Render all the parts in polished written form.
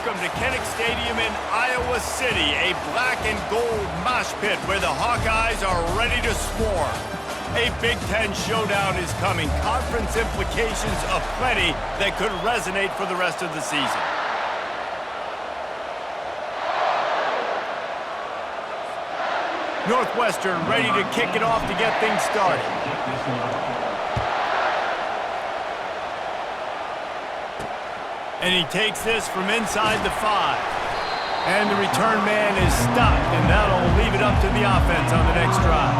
Welcome to Kinnick Stadium in Iowa City, a black and gold mosh pit where the Hawkeyes are ready to swarm. A Big Ten showdown is coming, conference implications aplenty that could resonate for the rest of the season. Northwestern ready to kick it off to get things started. And he takes this from inside the 5. And the return man is stopped, and that'll leave it up to the offense on the next drive.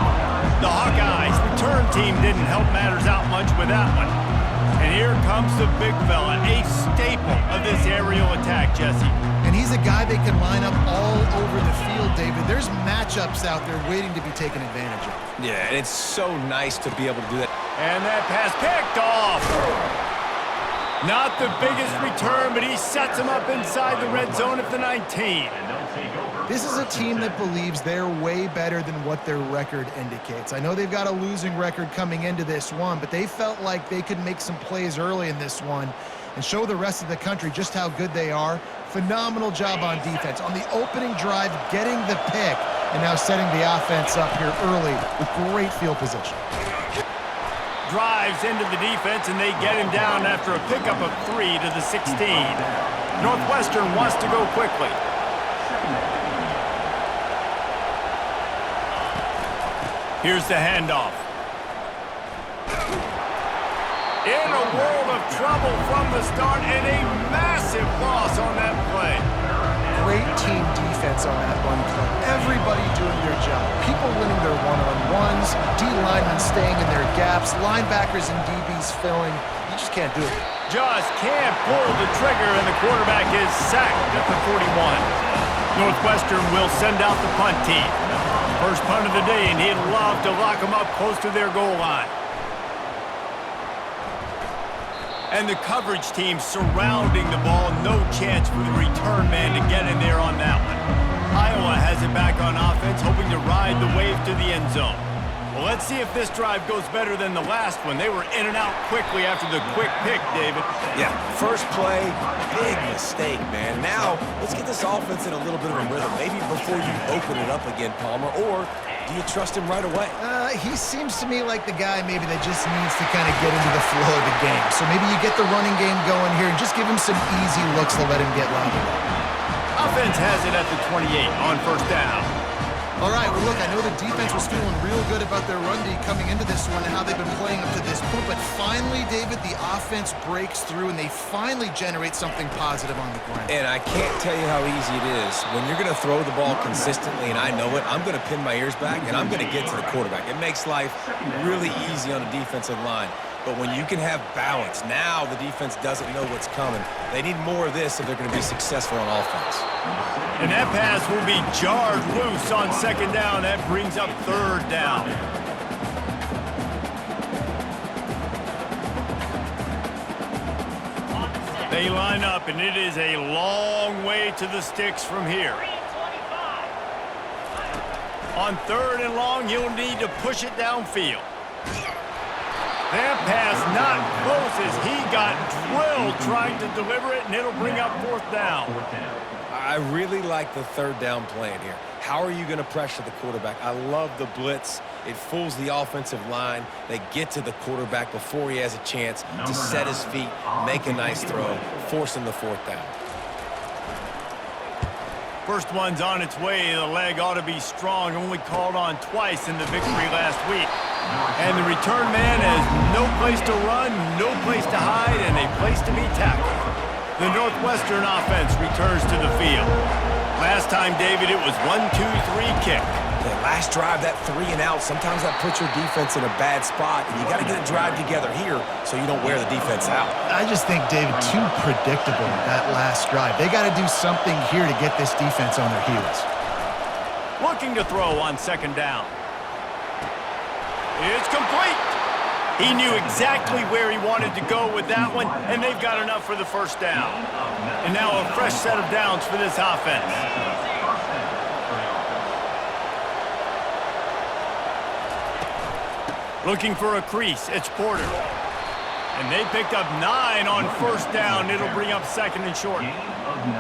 The Hawkeyes return team didn't help matters out much with that one. And here comes the big fella, a staple of this aerial attack, Jesse. And he's a guy they can line up all over the field, David. There's matchups out there waiting to be taken advantage of. Yeah, and it's so nice to be able to do that. And that pass picked off. Not the biggest return, but he sets him up inside the red zone at the 19. This is a team that believes they're way better than what their record indicates. I know they've got a losing record coming into this one, but they felt like they could make some plays early in this one and show the rest of the country just how good they are. Phenomenal job on defense. On the opening drive, getting the pick, and now setting the offense up here early with great field position. Drives into the defense, and they get him down after a pickup of 3 to the 16. Northwestern wants to go quickly. Here's the handoff. In a world of trouble from the start, and a massive loss on that play. Great team defense on that run play. Everybody doing their job. People winning their one-on-ones, D-linemen staying in their gaps, linebackers and DBs filling. You just can't do it. Just can't pull the trigger, and the quarterback is sacked at the 41. Northwestern will send out the punt team. First punt of the day, and he'd love to lock them up close to their goal line. And the coverage team surrounding the ball. No chance for the return man to get in there on that one. Iowa has it back on offense, hoping to ride the wave to the end zone. Well, let's see if this drive goes better than the last one. They were in and out quickly after the quick pick, David. Yeah, first play, big mistake, man. Now, let's get this offense in a little bit of a rhythm. Maybe before you open it up again, Palmer, or do you trust him right away? He seems to me like the guy maybe that just needs to kind of get into the flow of the game. So maybe you get the running game going here and just give him some easy looks to let him get loaded up. Offense has it at the 28 on first down. All right, well, look, I know the defense was feeling real good about their run D coming into this one and how they've been playing up to this point, but finally, David, the offense breaks through and they finally generate something positive on the ground. And I can't tell you how easy it is. When you're going to throw the ball consistently, and I know it, I'm going to pin my ears back, and I'm going to get to the quarterback. It makes life really easy on the defensive line. But when you can have balance, now the defense doesn't know what's coming. They need more of this if they're going to be successful on offense. And that pass will be jarred loose on second down. That brings up third down. They line up, and it is a long way to the sticks from here. On third and long, he'll need to push it downfield. That pass not close as he got drilled trying to deliver it, and it'll bring up fourth down. I really like the third down plan here. How are you going to pressure the quarterback? I love the blitz. It fools the offensive line. They get to the quarterback before he has a chance to set his feet, make a nice throw, forcing the fourth down. First one's on its way. The leg ought to be strong. Only called on twice in the victory last week. And the return man has no place to run, no place to hide, and a place to be tackled. The Northwestern offense returns to the field. Last time, David, it was 1-2-3 kick. The last drive, that 3 and out, sometimes that puts your defense in a bad spot, and you got to get a drive together here so you don't wear the defense out. I just think, David, too predictable that last drive. They got to do something here to get this defense on their heels. Looking to throw on second down. It's complete. He knew exactly where he wanted to go with that one, and they've got enough for the first down. And now a fresh set of downs for this offense. Looking for a crease. It's Porter. And they picked up 9 on first down. It'll bring up second and short.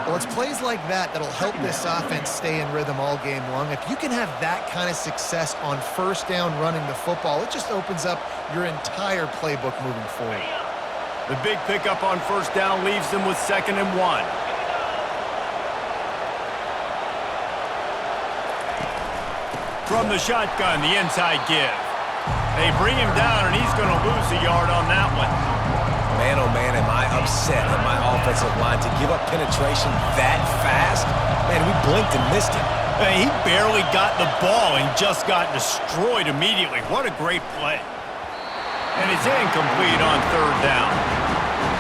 Well, it's plays like that that'll help this offense stay in rhythm all game long. If you can have that kind of success on first down running the football, it just opens up your entire playbook moving forward. The big pickup on first down leaves them with second and 1. From the shotgun, the inside give. They bring him down, and he's going to lose a yard on that one. Man, oh man, am I upset at my offensive line to give up penetration that fast? Man, we blinked and missed him. He barely got the ball and just got destroyed immediately. What a great play. And it's incomplete on third down.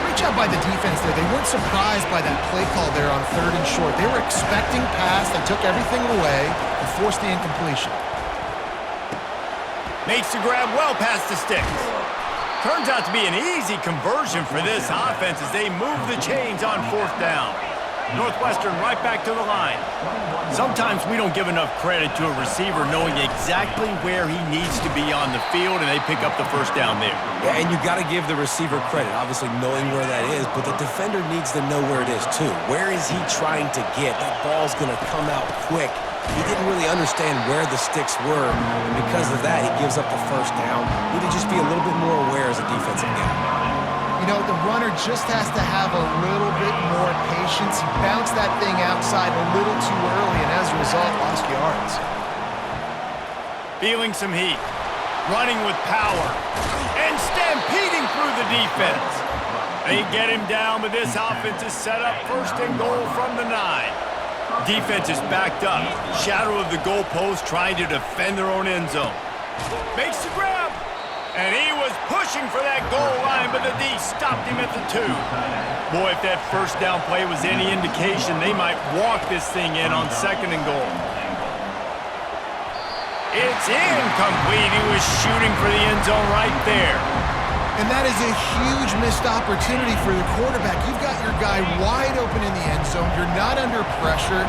Great job by the defense there. They weren't surprised by that play call there on third and short. They were expecting pass. They took everything away and forced the incompletion. Makes the grab well past the sticks. Turns out to be an easy conversion for this offense as they move the chains on fourth down. Northwestern right back to the line. Sometimes we don't give enough credit to a receiver knowing exactly where he needs to be on the field, and they pick up the first down there. Yeah, and you got to give the receiver credit, obviously knowing where that is, but the defender needs to know where it is too. Where is he trying to get? That ball's going to come out quick. He didn't really understand where the sticks were, and because of that, he gives up the first down. Need to just be a little bit more aware as a defensive guy. You know, the runner just has to have a little bit more patience. He bounced that thing outside a little too early, and as a result, lost yards. Feeling some heat. Running with power. And stampeding through the defense. They get him down, but this offense is set up first and goal from the 9. Defense is backed up. Shadow of the goalpost trying to defend their own end zone. Makes the grab. And he was pushing for that goal line, but the D stopped him at the 2. Boy, if that first down play was any indication, they might walk this thing in on second and goal. It's incomplete. He was shooting for the end zone right there. And that is a huge missed opportunity for the quarterback. You've got your guy wide open in the end zone. You're not under pressure.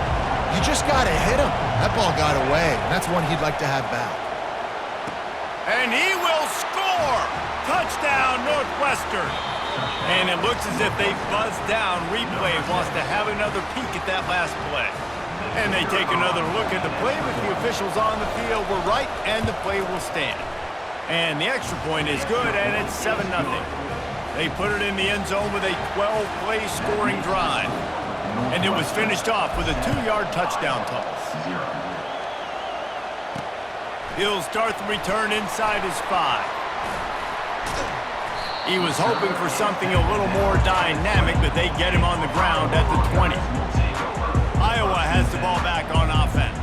You just got to hit him. That ball got away, and that's one he'd like to have back. And he will score! Touchdown, Northwestern! And it looks as if they buzzed down. Replay wants to have another peek at that last play. And they take another look at the play, but the officials on the field were right, and the play will stand. And the extra point is good, and it's 7-0. They put it in the end zone with a 12-play scoring drive. And it was finished off with a 2-yard touchdown toss. He'll start the return inside his 5. He was hoping for something a little more dynamic, but they get him on the ground at the 20. Iowa has the ball back on offense.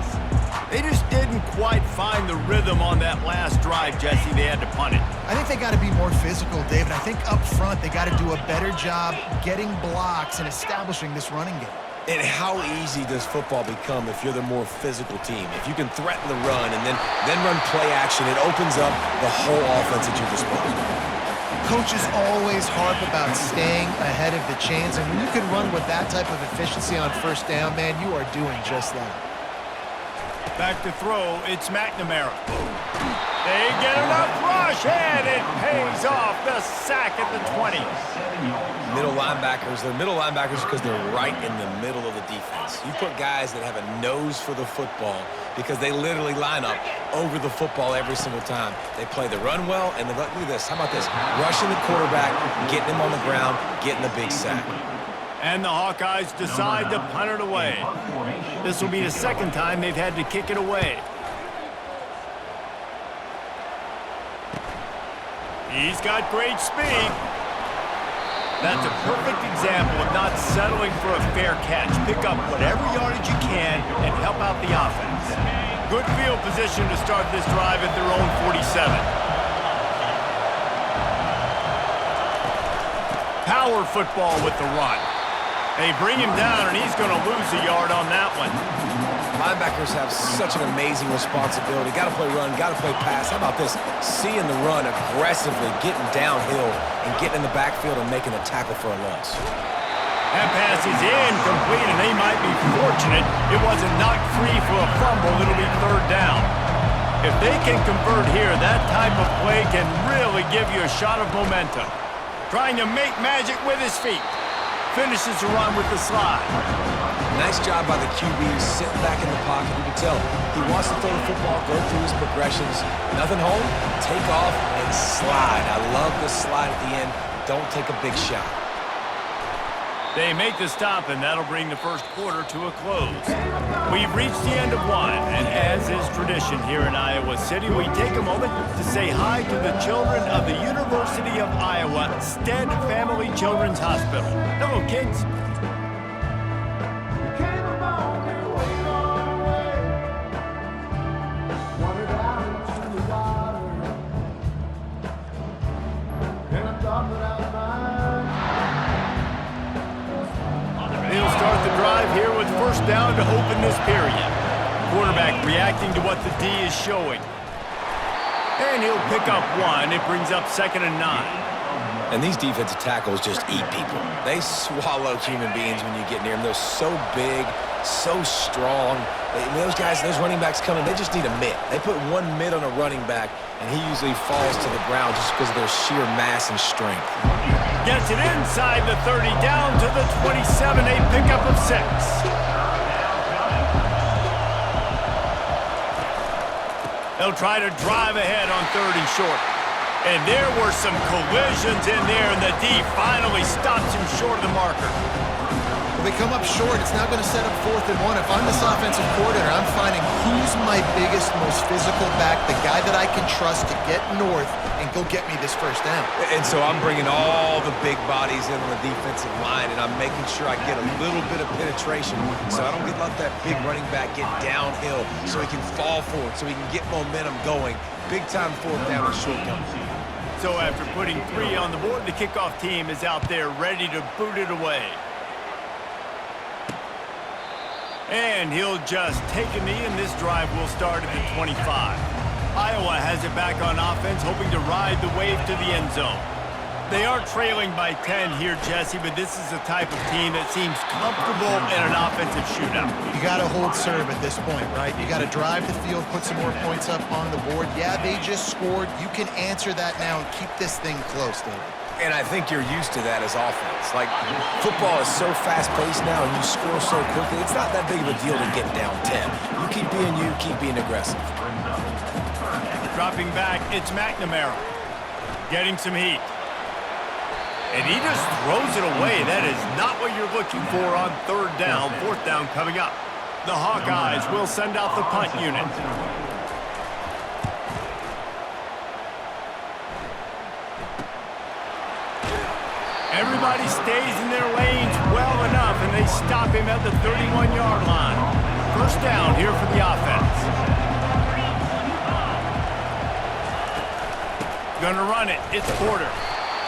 They just didn't quite find the rhythm on that last drive, Jesse. They had to punt it. I think they got to be more physical, David. I think up front they got to do a better job getting blocks and establishing this running game. And how easy does football become if you're the more physical team? If you can threaten the run and then run play action, it opens up the whole offense at your disposal. Coaches always harp about staying ahead of the chains, and when you can run with that type of efficiency on first down, man, you are doing just that. Back to throw, it's McNamara. They get enough rush, and it pays off the sack at the 20. Middle linebackers, they're middle linebackers because they're right in the middle of the defense. You put guys that have a nose for the football because they literally line up over the football every single time. They play the run well, and look at this. How about this? Rushing the quarterback, getting him on the ground, getting the big sack. And the Hawkeyes decide to punt it away. This will be the second time they've had to kick it away. He's got great speed. That's a perfect example of not settling for a fair catch. Pick up whatever yardage you can and help out the offense. Good field position to start this drive at their own 47. Power football with the run. They bring him down, and he's going to lose a yard on that one. Linebackers have such an amazing responsibility. Got to play run, got to play pass. How about this? Seeing the run aggressively, getting downhill, and getting in the backfield and making a tackle for a loss. That pass is incomplete, and they might be fortunate it wasn't knocked free for a fumble. It'll be third down. If they can convert here, that type of play can really give you a shot of momentum. Trying to make magic with his feet. Finishes the run with the slide. Nice job by the QB, sitting back in the pocket. You can tell he wants to throw the football, go through his progressions. Nothing home, take off, and slide. I love the slide at the end. Don't take a big shot. They make the stop, and that'll bring the first quarter to a close. We've reached the end of one, and as is tradition here in Iowa City, we take a moment to say hi to the children of the University of Iowa Stead Family Children's Hospital. Hello, kids. They'll start the drive here with first down to open this period. Quarterback reacting to what the D is showing. And he'll pick up one. It brings up 2nd and 9. And these defensive tackles just eat people. They swallow human beings when you get near them. They're so big, so strong. Those guys, those running backs coming, they just need a mitt. They put one mitt on a running back, and he usually falls to the ground just because of their sheer mass and strength. Gets it inside the 30, down to the 27, a pickup of 6. They'll try to drive ahead on 3rd and short. And there were some collisions in there, and the D finally stops him short of the marker. Well, they come up short. It's now going to set up 4th and 1. If I'm this offensive coordinator, I'm finding who's my biggest, most physical back, the guy that I can trust to get north and go get me this first down. And so I'm bringing all the big bodies in on the defensive line, and I'm making sure I get a little bit of penetration so I don't let that big running back get downhill so he can fall forward, so he can get momentum going. Big-time 4th down and short down. So after putting 3 on the board, the kickoff team is out there ready to boot it away. And he'll just take a knee, and this drive will start at the 25. Iowa has it back on offense, hoping to ride the wave to the end zone. They are trailing by 10 here, Jesse, but this is the type of team that seems comfortable in an offensive shootout. You got to hold serve at this point, right? You got to drive the field, put some more points up on the board. Yeah, they just scored. You can answer that now and keep this thing close, David. And I think you're used to that as offense. Like, football is so fast-paced now, and you score so quickly, it's not that big of a deal to get down 10. You, keep being aggressive. Dropping back, it's McNamara. Getting some heat. And he just throws it away. That is not what you're looking for on 3rd down. 4th down coming up. The Hawkeyes will send out the punt unit. Everybody stays in their lanes well enough, and they stop him at the 31-yard line. First down here for the offense. Gonna run it. It's Porter.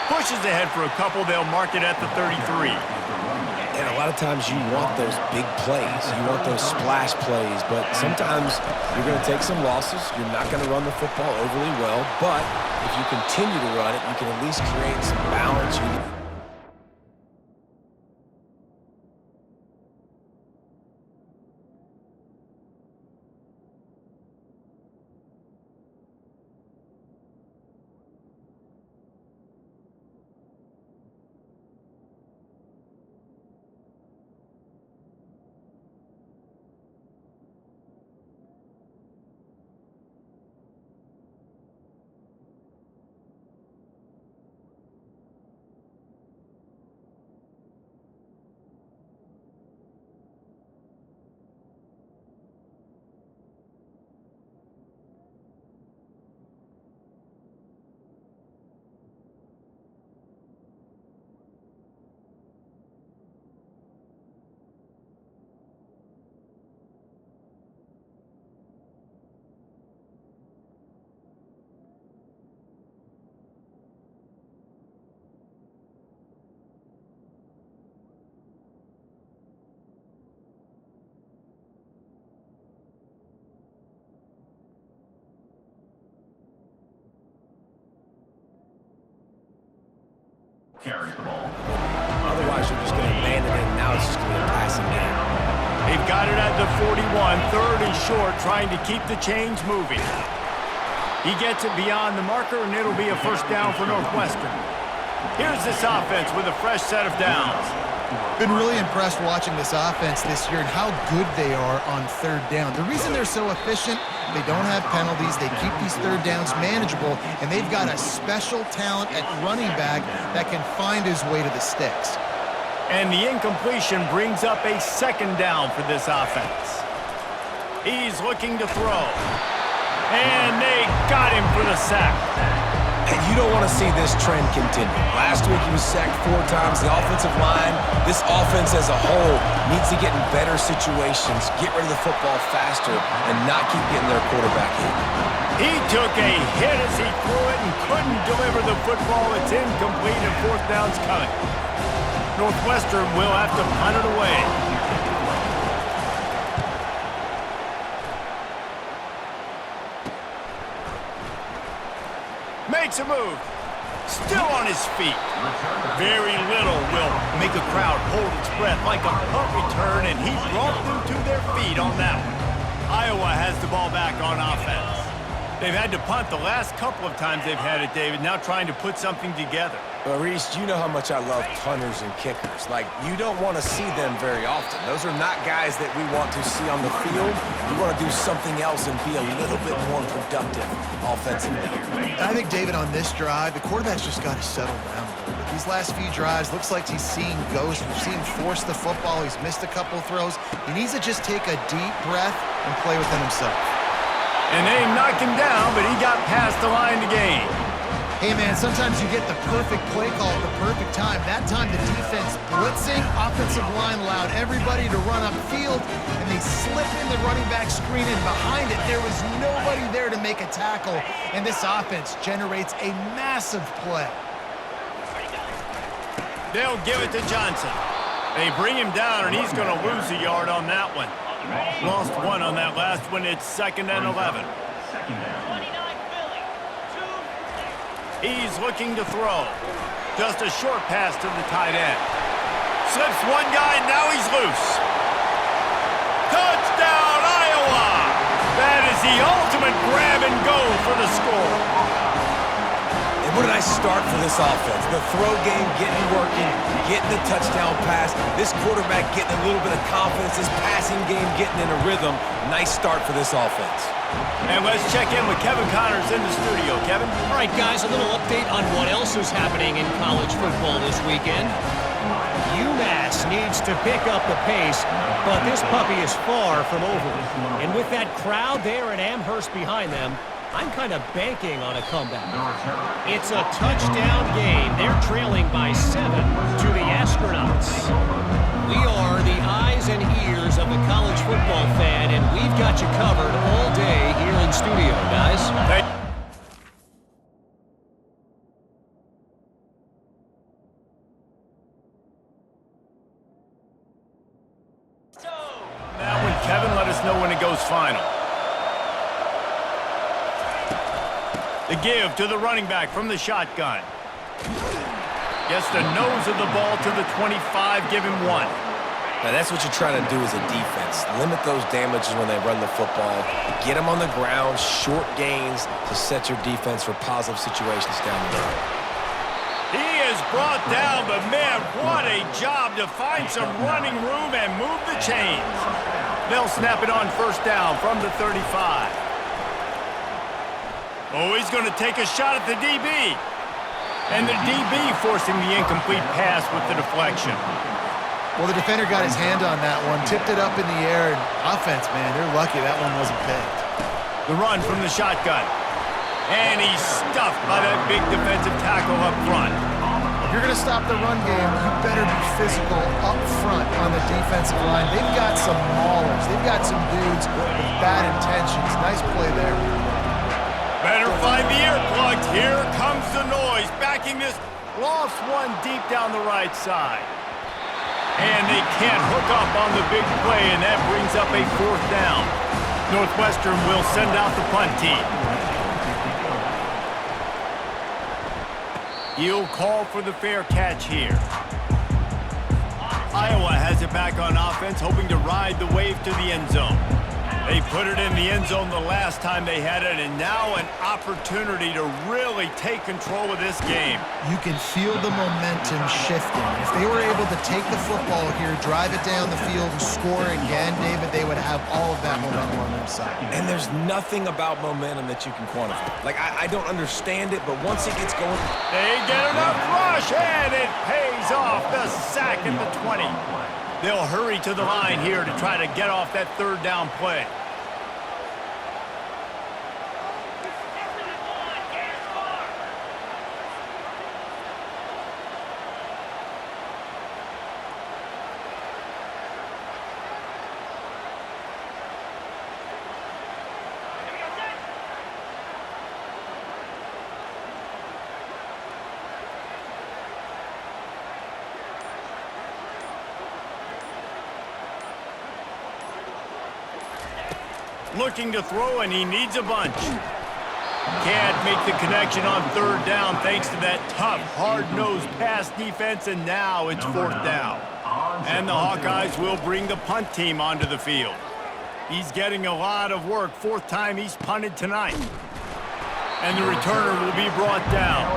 Pushes ahead for a couple. They'll mark it at the 33. And a lot of times you want those big plays. You want those splash plays. But sometimes you're going to take some losses. You're not going to run the football overly well. But if you continue to run it, you can at least create some balance. Carries the ball. Otherwise, you're just going to abandon it, and now it's just going to be a passing game. They've got it at the 41, 3rd and short, trying to keep the chains moving. He gets it beyond the marker, and it'll be a first down for Northwestern. Here's this offense with a fresh set of downs. Been really impressed watching this offense this year and how good they are on third down. The reason they're so efficient, they don't have penalties, they keep these third downs manageable, and they've got a special talent at running back that can find his way to the sticks. And the incompletion brings up a second down for this offense. He's looking to throw. And they got him for the sack. And you don't want to see this trend continue. Last week he was sacked 4 times. The offensive line, this offense as a whole, needs to get in better situations, get rid of the football faster, and not keep getting their quarterback hit. He took a hit as he threw it and couldn't deliver the football. It's incomplete and fourth down's coming. Northwestern will have to punt it away. Makes a move. Still on his feet. Very little will make a crowd hold its breath like a punt return, and he brought them to their feet on that one. Iowa has the ball back on offense. They've had to punt the last couple of times they've had it, David, now trying to put something together. Well, Reese, you know how much I love punters and kickers. Like, you don't want to see them very often. Those are not guys that we want to see on the field. We want to do something else and be a little bit more productive offensively here. I think, David, on this drive, the quarterback's just got to settle down a little bit. These last few drives, looks like he's seeing ghosts. We've seen him force the football. He's missed a couple of throws. He needs to just take a deep breath and play within himself. And they knocked him down, but he got past the line to gain. Hey, man, sometimes you get the perfect play call at the perfect time. That time the defense blitzing, offensive line allowed everybody to run upfield, and they slip in the running back screen, and behind it, there was nobody there to make a tackle, and this offense generates a massive play. They'll give it to Johnson. They bring him down, and he's going to lose a yard on that one. Lost one on that last one. It's 2nd and 11. He's looking to throw. Just a short pass to the tight end. Slips one guy, and now he's loose. Touchdown, Iowa! That is the ultimate grab and go for the score. And what a nice start for this offense. The throw game getting working, getting the touchdown pass. This quarterback getting a little bit of confidence. This passing game getting in a rhythm. Nice start for this offense. And let's check in with Kevin Connors in the studio. Kevin? All right, guys, a little update on what else is happening in college football this weekend. UMass needs to pick up the pace, but this puppy is far from over. And with that crowd there at Amherst behind them, I'm kind of banking on a comeback. It's a touchdown game. They're trailing by 7 to the Astronauts. We are the eyes and ears of the college football fan, and we've got you covered all day here in studio, guys. Now when Kevin let us know when it goes final. The give to the running back from the shotgun. Gets the nose of the ball to the 25, give him 1. Now that's what you're trying to do as a defense. Limit those damages when they run the football. Get them on the ground, short gains to set your defense for positive situations down the road. He is brought down, but man, what a job to find some running room and move the chains. They'll snap it on first down from the 35. Oh, he's going to take a shot at the DB. And the DB forcing the incomplete pass with the deflection. Well, the defender got his hand on that one, tipped it up in the air, and offense, man, they're lucky that one wasn't picked. The run from the shotgun. And he's stuffed by that big defensive tackle up front. If you're going to stop the run game, you better be physical up front on the defensive line. They've got some maulers. They've got some dudes with bad intentions. Nice play there. Better find the earplugs. Here comes the noise. Backing this. Lost one deep down the right side. And they can't hook up on the big play, and that brings up a fourth down. Northwestern will send out the punt team. He'll call for the fair catch here. Iowa has it back on offense, hoping to ride the wave to the end zone. They put it in the end zone the last time they had it, and now an opportunity to really take control of this game. You can feel the momentum shifting. If they were able to take the football here, drive it down the field, and score again, David, they would have all of that momentum on their side. And there's nothing about momentum that you can quantify. Like, I don't understand it, but once it gets going... They get enough rush, and it pays off. The sack at the 20. They'll hurry to the line here to try to get off that third down play. Looking to throw, and he needs a bunch. Can't make the connection on third down thanks to that tough, hard-nosed pass defense, and now it's fourth down. And the Hawkeyes will bring the punt team onto the field. He's getting a lot of work. Fourth time he's punted tonight. And the returner will be brought down.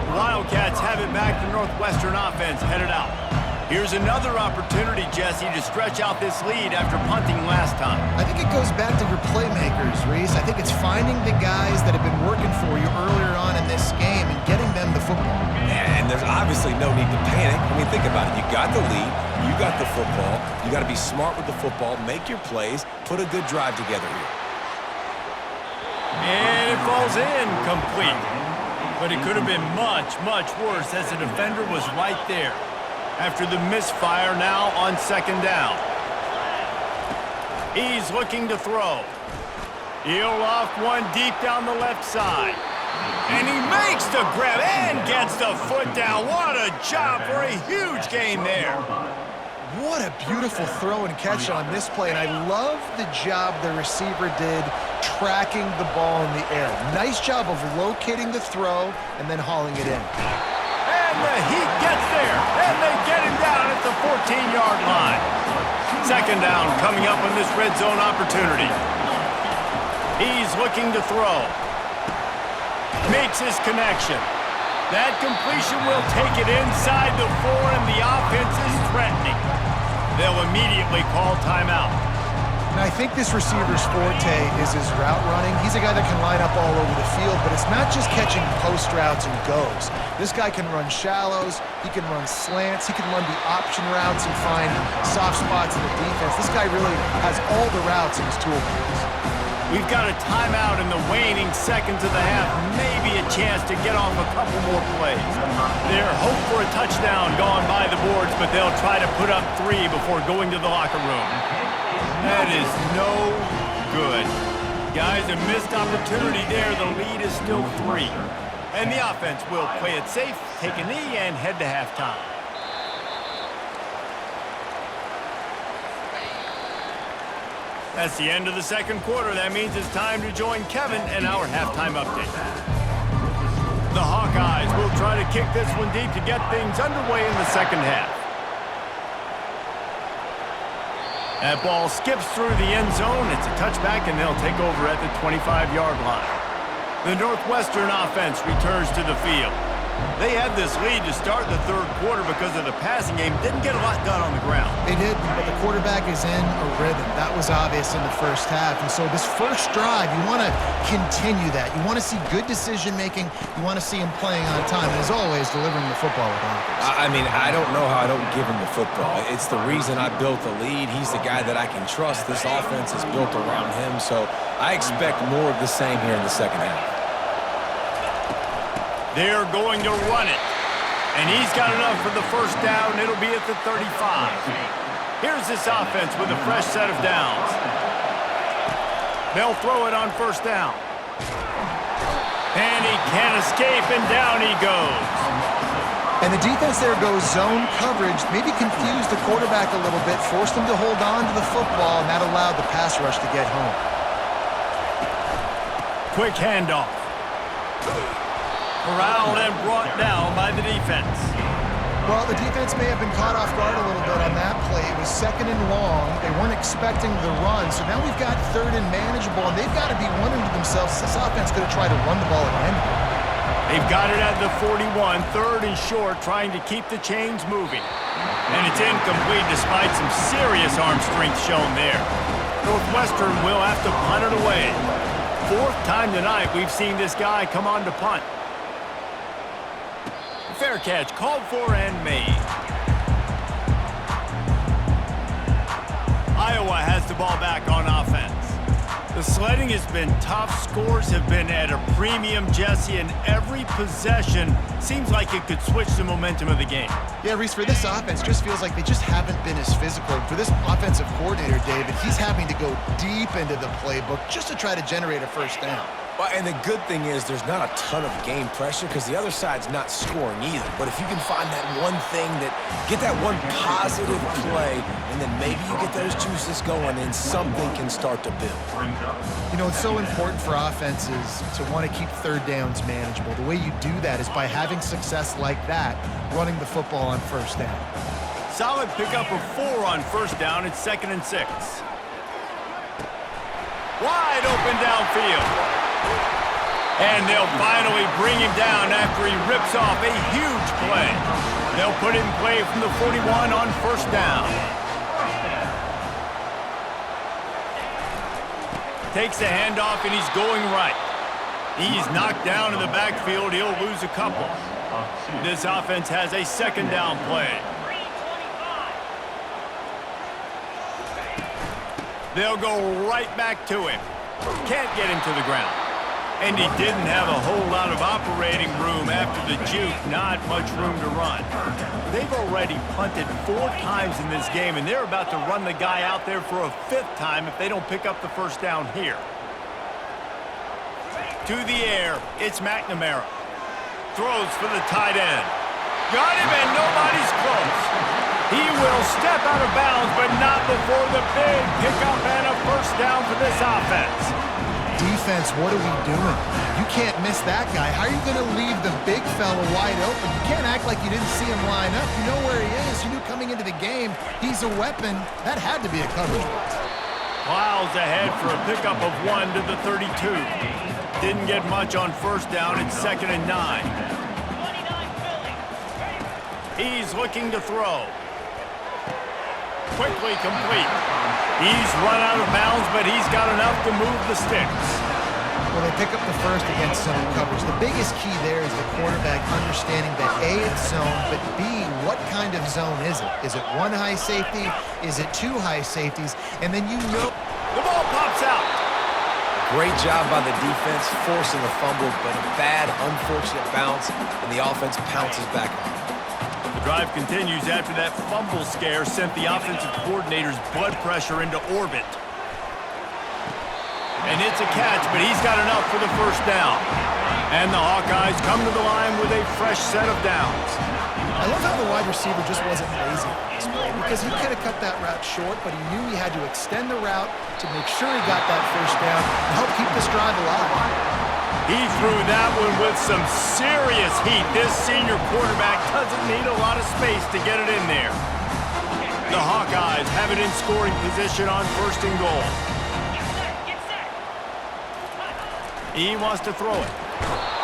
The Wildcats have it back. The Northwestern offense headed out. Here's another opportunity, Jesse, to stretch out this lead after punting last time. I think it goes back to your playmakers, Reese. I think it's finding the guys that have been working for you earlier on in this game and getting them the football. Yeah, and there's obviously no need to panic. I mean, think about it. You got the lead. You got the football. You got to be smart with the football, make your plays, put a good drive together here. And it falls in complete. But it could have been much, much worse as the defender was right there. After the misfire now on second down. He's looking to throw. He'll off one deep down the left side. And he makes the grab and gets the foot down. What a job for a huge gain there. What a beautiful throw and catch on this play, and I love the job the receiver did tracking the ball in the air. Nice job of locating the throw and then hauling it in. And the Heat gets there, and they get him down at the 14-yard line. Second down coming up on this red zone opportunity. He's looking to throw. Makes his connection. That completion will take it inside the 4, and the offense is threatening. They'll immediately call timeout. And I think this receiver's forte is his route running. He's a guy that can line up all over the field, but it's not just catching post routes and goes. This guy can run shallows, he can run slants, he can run the option routes and find soft spots in the defense. This guy really has all the routes in his toolbox. We've got a timeout in the waning seconds of the half, maybe a chance to get off a couple more plays. Their hope for a touchdown gone by the boards, but they'll try to put up 3 before going to the locker room. That is no good. Guys, a missed opportunity there. The lead is still 3. And the offense will play it safe, take a knee, and head to halftime. That's the end of the second quarter. That means it's time to join Kevin in our halftime update. The Hawkeyes will try to kick this one deep to get things underway in the second half. That ball skips through the end zone. It's a touchback, and they'll take over at the 25-yard line. The Northwestern offense returns to the field. They had this lead to start the third quarter because of the passing game. Didn't get a lot done on the ground. They did, but the quarterback is in a rhythm. That was obvious in the first half. And so this first drive, you want to continue that. You want to see good decision-making. You want to see him playing on time. And as always, delivering the football with confidence. I mean, I don't know how I don't give him the football. It's the reason I built the lead. He's the guy that I can trust. This offense is built around him. So I expect more of the same here in the second half. They're going to run it. And he's got enough for the first down. It'll be at the 35. Here's this offense with a fresh set of downs. They'll throw it on first down. And he can't escape, and down he goes. And the defense there goes zone coverage, maybe confused the quarterback a little bit, forced him to hold on to the football, and that allowed the pass rush to get home. Quick handoff. Corralled and brought down by the defense. Well, the defense may have been caught off guard a little bit on that play. It was 2nd and long. They weren't expecting the run, so now we've got 3rd and manageable, and they've got to be wondering to themselves, this offense could have tried to run the ball again. They've got it at the 41, 3rd and short, trying to keep the chains moving. And it's incomplete despite some serious arm strength shown there. Northwestern will have to punt it away. 4th time tonight we've seen this guy come on to punt. Fair catch called for and made. Iowa has the ball back on offense. The sledding has been tough. Scores have been at a premium, Jesse, and every possession seems like it could switch the momentum of the game. Yeah, Reese, for this offense, just feels like they just haven't been as physical. For this offensive coordinator, David, he's having to go deep into the playbook just to try to generate a first down. Well, and the good thing is there's not a ton of game pressure because the other side's not scoring either. But if you can find that one thing get that one positive play, and then maybe you get those juices going, and something can start to build. You know, it's so important for offenses to want to keep 3rd downs manageable. The way you do that is by having success like that, running the football on 1st down. Solid pickup of 4 on 1st down. It's 2nd and 6. Wide open downfield. And they'll finally bring him down after he rips off a huge play. They'll put it in play from the 41 on 1st down. Takes the handoff and he's going right. He's knocked down in the backfield. He'll lose a couple. This offense has a 2nd down play. They'll go right back to him. Can't get him to the ground. And he didn't have a whole lot of operating room after the juke. Not much room to run. They've already punted 4 times in this game, and they're about to run the guy out there for a 5th time if they don't pick up the 1st down here. To the air, it's McNamara. Throws for the tight end. Got him, and nobody's close. He will step out of bounds, but not before the big pickup and a 1st down for this offense. Defense, what are we doing? You can't miss that guy. How are you going to leave the big fella wide open? You can't act like you didn't see him line up. You know where he is. You knew coming into the game he's a weapon. That had to be a coverage box. Plows ahead for a pickup of 1 to the 32. Didn't get much on 1st down. It's 2nd and 9. He's looking to throw. Quickly complete. He's run out of bounds, but he's got enough to move the sticks. Well, they pick up the 1st against zone coverage. The biggest key there is the quarterback understanding that A, it's zone, but B, what kind of zone is it? Is it 1 high safety? Is it 2 high safeties? And then you know... The ball pops out. Great job by the defense forcing the fumble, but a bad, unfortunate bounce, and the offense pounces back on it. The drive continues after that fumble scare sent the offensive coordinator's blood pressure into orbit. And it's a catch, but he's got enough for the 1st down. And the Hawkeyes come to the line with a fresh set of downs. I love how the wide receiver just wasn't lazy on this play because he could have cut that route short, but he knew he had to extend the route to make sure he got that 1st down to help keep this drive alive. He threw that one with some serious heat. This senior quarterback doesn't need a lot of space to get it in there. The Hawkeyes have it in scoring position on 1st and goal. He wants to throw it.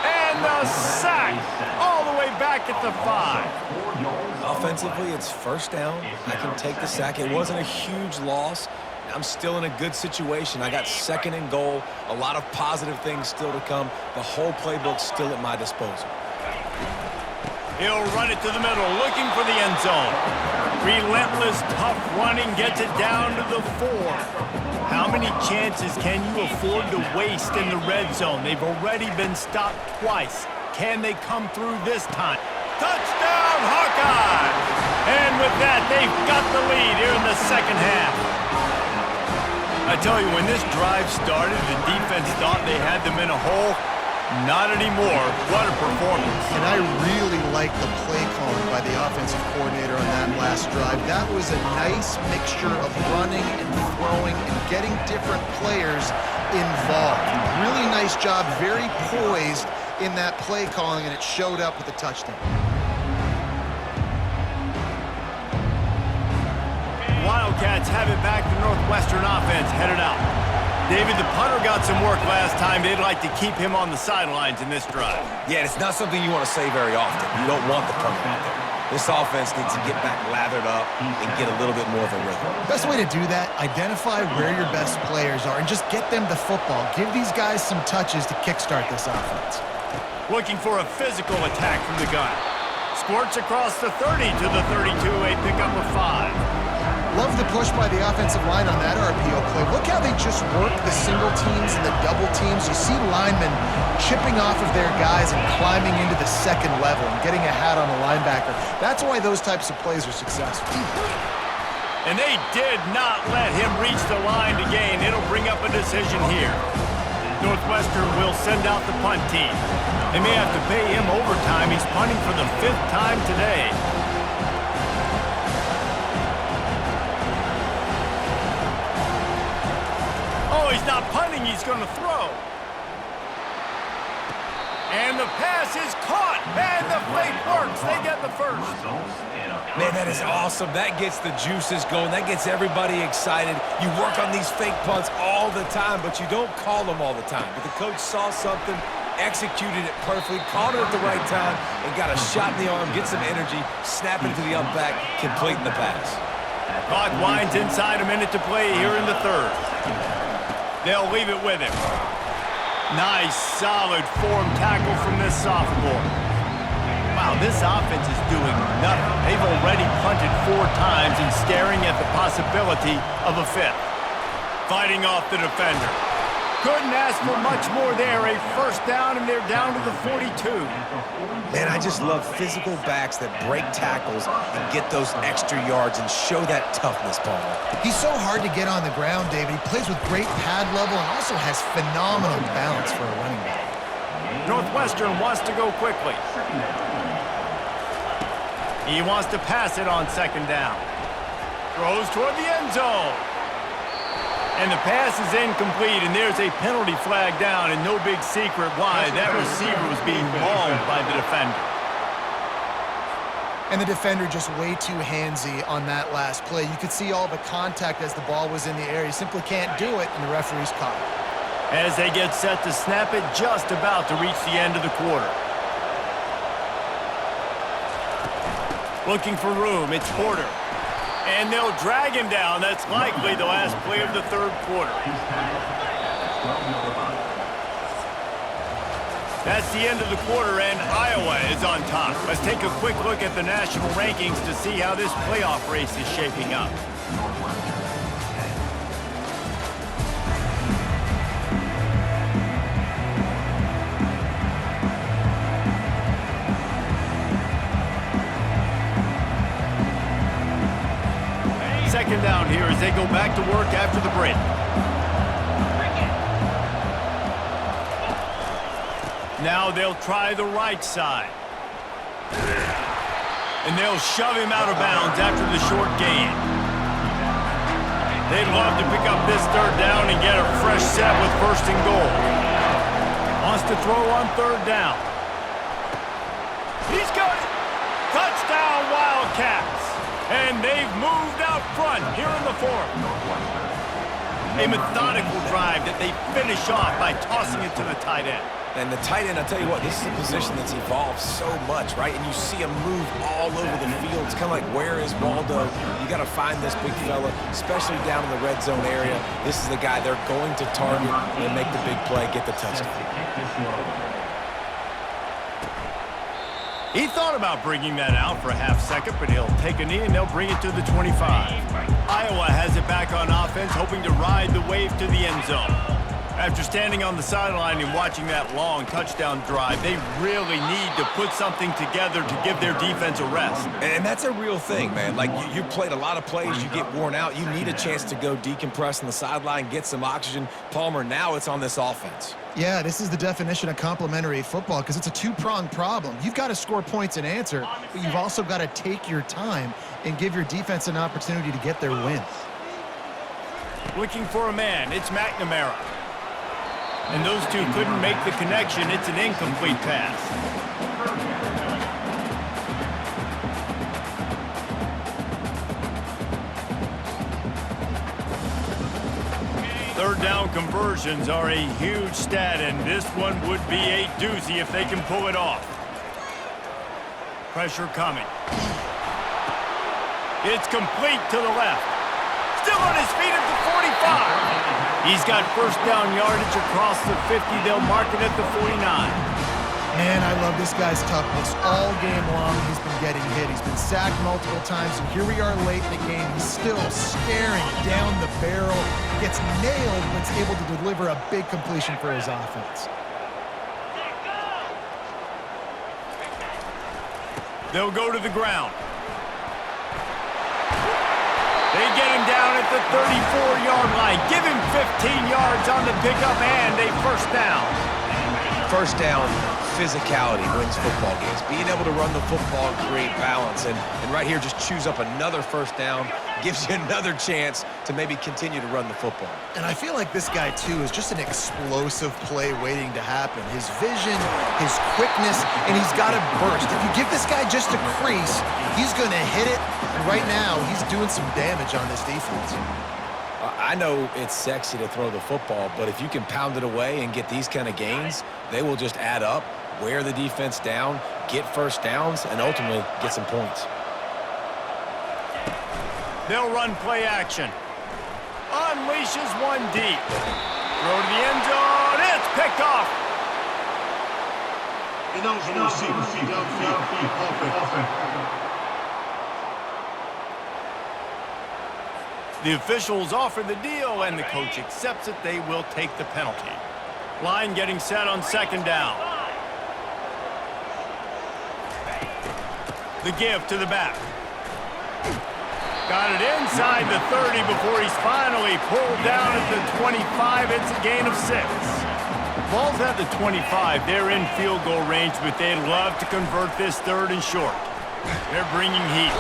And the sack all the way back at the 5. Offensively, it's 1st down. I can take the sack. It wasn't a huge loss. I'm still in a good situation. I got 2nd and goal. A lot of positive things still to come. The whole playbook's still at my disposal. He'll run it to the middle, looking for the end zone. Relentless, tough running gets it down to the 4. How many chances can you afford to waste in the red zone? They've already been stopped twice. Can they come through this time? Touchdown, Hawkeyes! And with that, they've got the lead here in the 2nd half. I tell you, when this drive started, the defense thought they had them in a hole. Not anymore. What a performance. And I really like the play calling by the offensive coordinator on that last drive. That was a nice mixture of running and throwing and getting different players involved. Really nice job, very poised in that play calling, and it showed up with a touchdown. Wildcats have it back. The Northwestern offense headed out. David, the punter got some work last time. They'd like to keep him on the sidelines in this drive. Yeah, it's not something you want to say very often. You don't want the punter out there. This offense needs to get back lathered up and get a little bit more of a rhythm. Best way to do that, identify where your best players are and just get them the football. Give these guys some touches to kickstart this offense. Looking for a physical attack from the gun. Squirts across the 30 to the 32, a pickup of 5. Love the push by the offensive line on that RPO play. Look how they just work the single teams and the double teams. You see linemen chipping off of their guys and climbing into the second level and getting a hat on a linebacker. That's why those types of plays are successful. And they did not let him reach the line to gain. It'll bring up a decision here. Northwestern will send out the punt team. They may have to pay him overtime. He's punting for the 5th time today. Oh, he's not punting. He's going to throw. And the pass is caught. And the fake works. They get the first. Man, that is awesome. That gets the juices going. That gets everybody excited. You work on these fake punts all the time, but you don't call them all the time. But the coach saw something, executed it perfectly, caught it at the right time, and got a shot in the arm, get some energy, snap it to the back, completing the pass. Clock winds inside, a minute to play here in the 3rd. They'll leave it with him. Nice, solid form tackle from this sophomore. Wow, this offense is doing nothing. They've already punted 4 times and staring at the possibility of a 5th. Fighting off the defender. Couldn't ask for much more there. A first down, and they're down to the 42. Man, I just love physical backs that break tackles and get those extra yards and show that toughness, Paul. He's so hard to get on the ground, David. He plays with great pad level and also has phenomenal balance for a running back. Northwestern wants to go quickly. He wants to pass it on 2nd down. Throws toward the end zone. And the pass is incomplete, and there's a penalty flag down, and no big secret why. That receiver was being mauled by the defender. And the defender just way too handsy on that last play. You could see all the contact as the ball was in the air. He simply can't do it, and the referee's caught it. As they get set to snap it, just about to reach the end of the quarter. Looking for room, it's Porter. And they'll drag him down. That's likely the last play of the 3rd quarter. That's the end of the quarter, and Iowa is on top. Let's take a quick look at the national rankings to see how this playoff race is shaping up. Second down here as they go back to work after the break. Now they'll try the right side. And they'll shove him out of bounds after the short gain. They'd love to pick up this 3rd down and get a fresh set with 1st and goal. Wants to throw on 3rd down. He's got it. Touchdown, Wildcats. And they've moved out front here in the 4th. A methodical drive that they finish off by tossing it to the tight end. And the tight end, I'll tell you what, this is a position that's evolved so much, right? And you see him move all over the field. It's kind of like, where is Waldo? You got to find this big fella, especially down in the red zone area. This is the guy they're going to target and make the big play, get the touchdown. He thought about bringing that out for a half second, but he'll take a knee and they'll bring it to the 25. Iowa has it back on offense, hoping to ride the wave to the end zone. After standing on the sideline and watching that long touchdown drive, they really need to put something together to give their defense a rest. And that's a real thing, man. Like, you played a lot of plays, you get worn out, you need a chance to go decompress on the sideline, get some oxygen. Palmer, now it's on this offense. Yeah, this is the definition of complementary football because it's a 2-pronged problem. You've got to score points and answer, but you've also got to take your time and give your defense an opportunity to get their wins. Looking for a man, it's McNamara. And those two couldn't make the connection. It's an incomplete pass. Third down conversions are a huge stat, and this one would be a doozy if they can pull it off. Pressure coming. It's complete to the left. Still on his feet at the 45. He's got first down yardage across the 50. They'll mark it at the 49. Man, I love this guy's toughness. All game long, he's been getting hit. He's been sacked multiple times, and here we are late in the game. He's still staring down the barrel, gets nailed, but is able to deliver a big completion for his offense. They'll go to the ground. They get him down at the 34-yard line. Give him 15 yards on the pickup and a first down. First down, physicality wins football games. Being able to run the football and create balance. And right here, just choose up another first down, gives you another chance to maybe continue to run the football. And I feel like this guy, too, is just an explosive play waiting to happen. His vision, his quickness, and he's got a burst. If you give this guy just a crease, he's going to hit it. And right now, he's doing some damage on this defense. I know it's sexy to throw the football, but if you can pound it away and get these kind of gains, they will just add up, wear the defense down, get first downs, and ultimately get some points. They'll run play action. Unleashes one deep. Throw to the end zone. It's picked off. The officials offer the deal, and the coach accepts it. They will take the penalty. Line getting set on second down. The give to the back. Got it inside the 30 before he's finally pulled down at the 25. It's a gain of 6. Ball's at the 25. They're in field goal range, but they'd love to convert this third and short. They're bringing heat.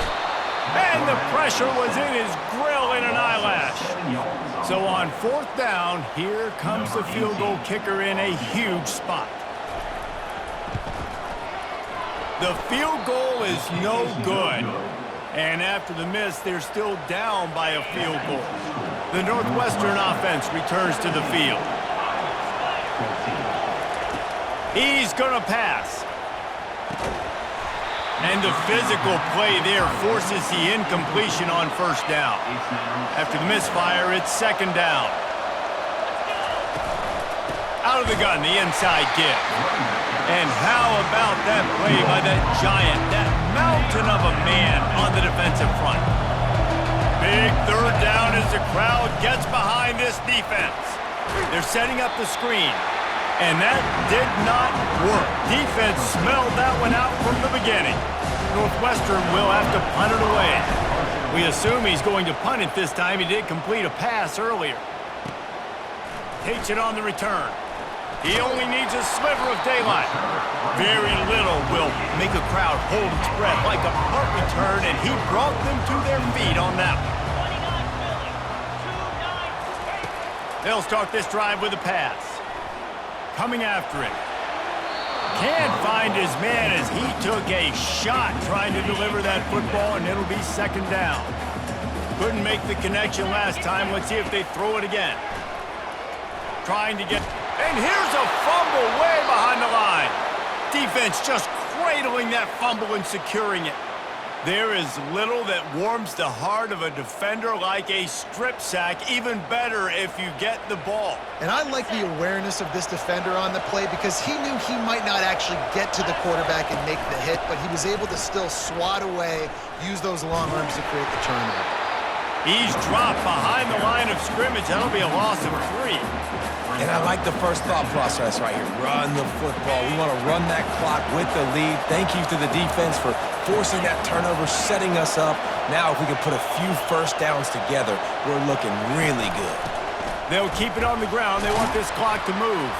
And the pressure was in his grill in an eyelash. So on fourth down, here comes the field goal kicker in a huge spot. The field goal is no good. And after the miss, they're still down by a field goal. The Northwestern offense returns to the field. He's going to pass. And the physical play there forces the incompletion on first down. After the misfire, it's second down. Out of the gun, the inside give. And how about that play by that giant, that mountain of a man on the defensive front? Big third down as the crowd gets behind this defense. They're setting up the screen. And that did not work. Defense smelled that one out from the beginning. Northwestern will have to punt it away. We assume he's going to punt it this time. He did complete a pass earlier. Takes it on the return. He only needs a sliver of daylight. Very little will make a crowd hold its breath like a punt return, and he brought them to their feet on that one. They'll start this drive with a pass. Coming after it. Can't find his man as he took a shot trying to deliver that football, and it'll be second down. Couldn't make the connection last time. Let's see if they throw it again. Trying to get... And here's a fumble way behind the line. Defense just cradling that fumble and securing it. There is little that warms the heart of a defender like a strip sack. Even better if you get the ball. And I like the awareness of this defender on the play because he knew he might not actually get to the quarterback and make the hit, but he was able to still swat away, use those long arms to create the turnover. He's dropped behind the line of scrimmage. That'll be a loss of 3. And I like the first thought process right here. Run the football. We want to run that clock with the lead. Thank you to the defense for forcing that turnover, setting us up. Now, if we can put a few first downs together, we're looking really good. They'll keep it on the ground. They want this clock to move.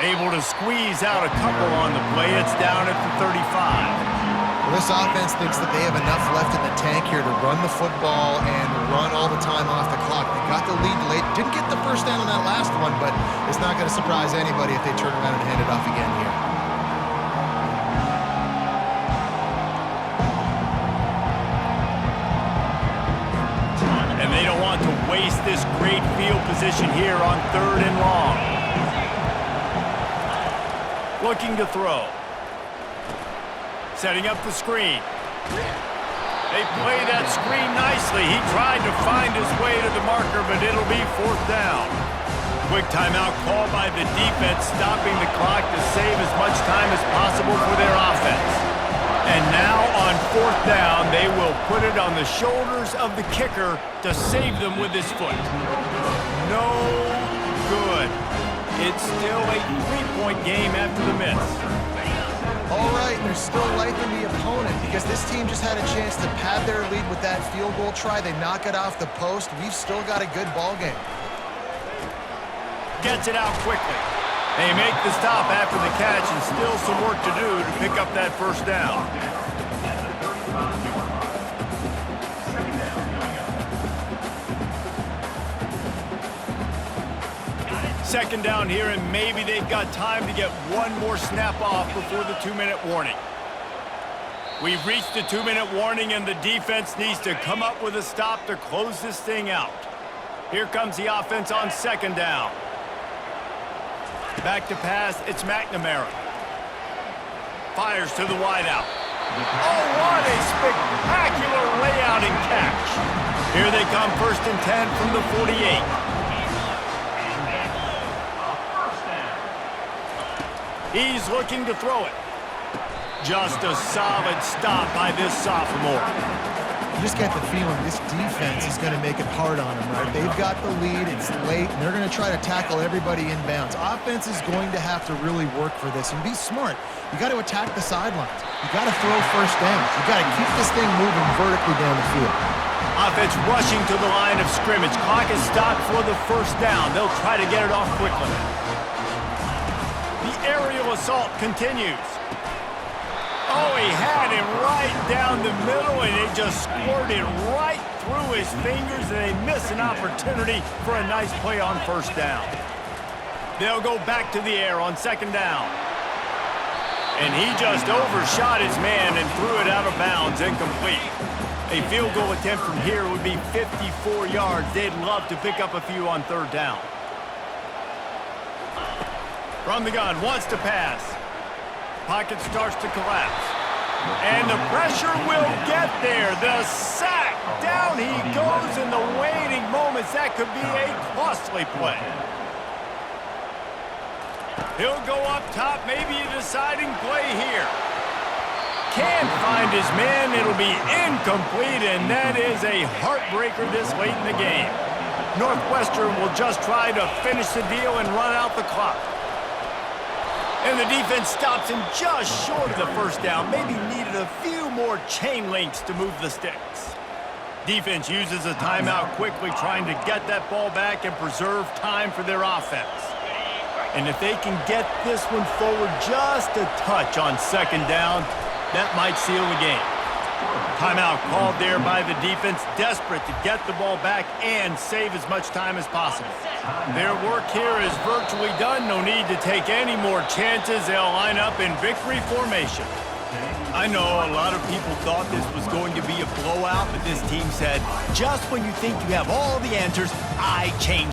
Able to squeeze out a couple on the play. It's down at the 35. Well, this offense thinks that they have enough left in the tank here to run the football and run all the time off the clock. They got the lead late. Didn't get the first down on that last one, but it's not going to surprise anybody if they turn around and hand it off again here. And they don't want to waste this great field position here on 3rd and long. Looking to throw. Setting up the screen. They play that screen nicely. He tried to find his way to the marker, but it'll be 4th down. Quick timeout call by the defense, stopping the clock to save as much time as possible for their offense. And now on 4th down, they will put it on the shoulders of the kicker to save them with his foot. No good. It's still a 3-point game after the miss. All right, there's still life in the opponent because this team just had a chance to pad their lead with that field goal try. They knock it off the post. We've still got a good ball game. Gets it out quickly. They make the stop after the catch and still some work to do to pick up that 1st down. Second down here, and maybe they've got time to get one more snap off before the 2-minute warning. We've reached the 2-minute warning, and the defense needs to come up with a stop to close this thing out. Here comes the offense on 2nd down. Back to pass, it's McNamara. Fires to the wideout. Oh, what a spectacular layout and catch. Here they come, 1st and 10 from the 48. He's looking to throw it. Just a solid stop by this sophomore. You just get the feeling this defense is going to make it hard on them, right? They've got the lead, it's late, and they're going to try to tackle everybody inbounds. Offense is going to have to really work for this and be smart. You got to attack the sidelines. You got to throw 1st down. You got to keep this thing moving vertically down the field. Offense rushing to the line of scrimmage. Clock is stopped for the 1st down. They'll try to get it off quickly. The aerial assault continues. Oh, he had him right down the middle, and it just squirted right through his fingers, and they miss an opportunity for a nice play on 1st down. They'll go back to the air on 2nd down. And he just overshot his man and threw it out of bounds, incomplete. A field goal attempt from here would be 54 yards. They'd love to pick up a few on 3rd down. From the gun, wants to pass. Pocket starts to collapse. And the pressure will get there. The sack. Down he goes in the waiting moments. That could be a costly play. He'll go up top. Maybe a deciding play here. Can't find his man. It'll be incomplete, and that is a heartbreaker this late in the game. Northwestern will just try to finish the deal and run out the clock. And the defense stops him just short of the 1st down. Maybe needed a few more chain links to move the sticks. Defense uses a timeout quickly, trying to get that ball back and preserve time for their offense. And if they can get this one forward just a touch on 2nd down, that might seal the game. Timeout called there by the defense, desperate to get the ball back and save as much time as possible. Their work here is virtually done. No need to take any more chances. They'll line up in victory formation. I know a lot of people thought this was going to be a blowout, but this team said, just when you think you have all the answers, I change